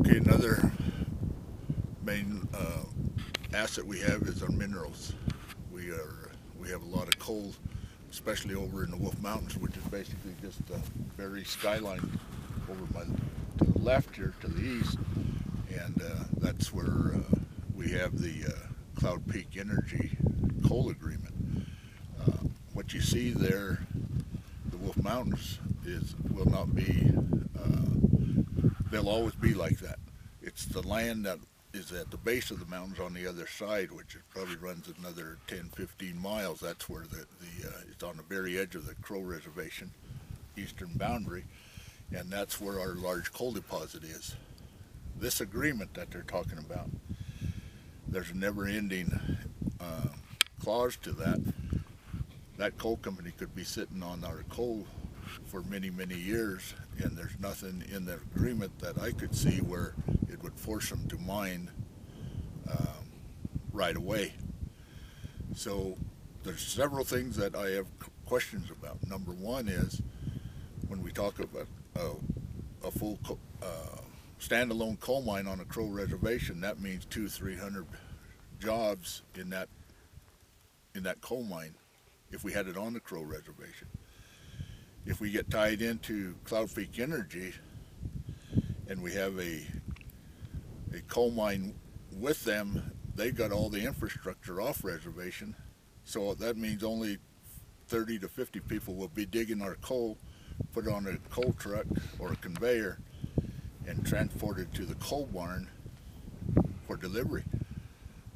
Okay, another main asset we have is our minerals. We have a lot of coal, especially over in the Wolf Mountains, which is basically just the very skyline over to the left here to the east, and that's where we have the Cloud Peak Energy coal agreement. What you see there, the Wolf Mountains, will not be. They'll always be like that. It's the land that is at the base of the mountains on the other side, which probably runs another 10-15 miles. That's where it's on the very edge of the Crow Reservation, eastern boundary, and that's where our large coal deposit is. This agreement that they're talking about, there's a never-ending clause to that. That coal company could be sitting on our coal for many, many years, and there's nothing in the agreement that I could see where it would force them to mine right away. So there's several things that I have questions about. Number one is, when we talk about a full standalone coal mine on a Crow Reservation, that means 200-300 jobs in that coal mine if we had it on the Crow Reservation. If we get tied into Cloud Peak Energy and we have a coal mine with them, they got all the infrastructure off reservation, so that means only 30 to 50 people will be digging our coal, put it on a coal truck or a conveyor, and transport it to the coal barn for delivery.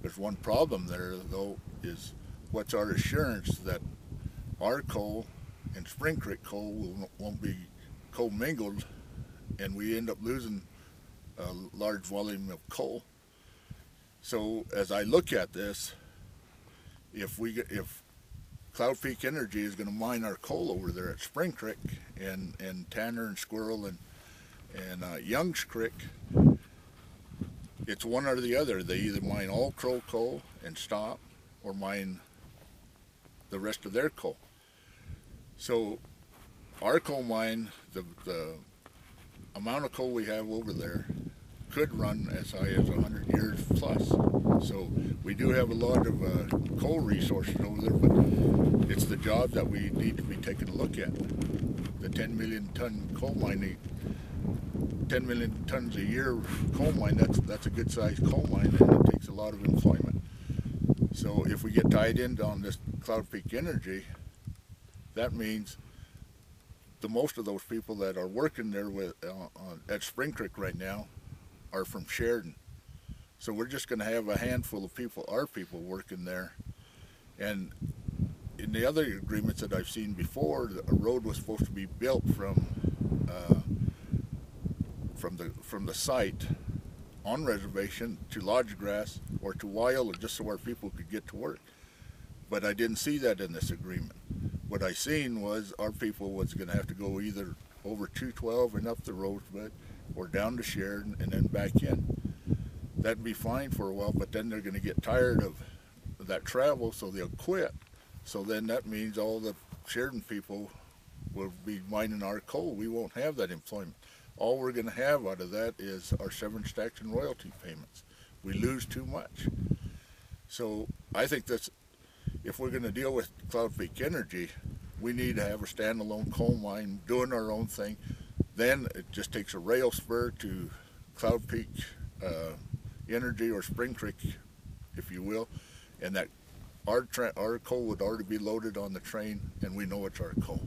There's one problem there, though, is what's our assurance that our coal and Spring Creek coal won't be co-mingled and we end up losing a large volume of coal. So as I look at this, if Cloud Peak Energy is going to mine our coal over there at Spring Creek and Tanner and Squirrel and Young's Creek, it's one or the other. They either mine all Crow coal and stop, or mine the rest of their coal. So our coal mine, the amount of coal we have over there could run as high as 100 years plus. So we do have a lot of coal resources over there, but it's the job that we need to be taking a look at. The 10 million ton coal mine, 10 million tons a year coal mine, that's a good sized coal mine, and it takes a lot of employment. So if we get tied in on this Cloud Peak Energy, that means most of those people that are working there at Spring Creek right now are from Sheridan. So we're just going to have a handful of people, our people, working there. And in the other agreements that I've seen before, a road was supposed to be built from the site on reservation to Lodgegrass or to Wyola, just so our people could get to work. But I didn't see that in this agreement. What I seen was our people was going to have to go either over 212 and up the Rosebud, or down to Sheridan and then back in. That'd be fine for a while, but then they're going to get tired of that travel, so they'll quit. So then that means all the Sheridan people will be mining our coal. We won't have that employment. All we're going to have out of that is our severance tax and royalty payments. We lose too much. So I think that's, if we're going to deal with Cloud Peak Energy, we need to have a standalone coal mine doing our own thing. Then it just takes a rail spur to Cloud Peak Energy or Spring Creek, if you will, and that our coal would already be loaded on the train, and we know it's our coal.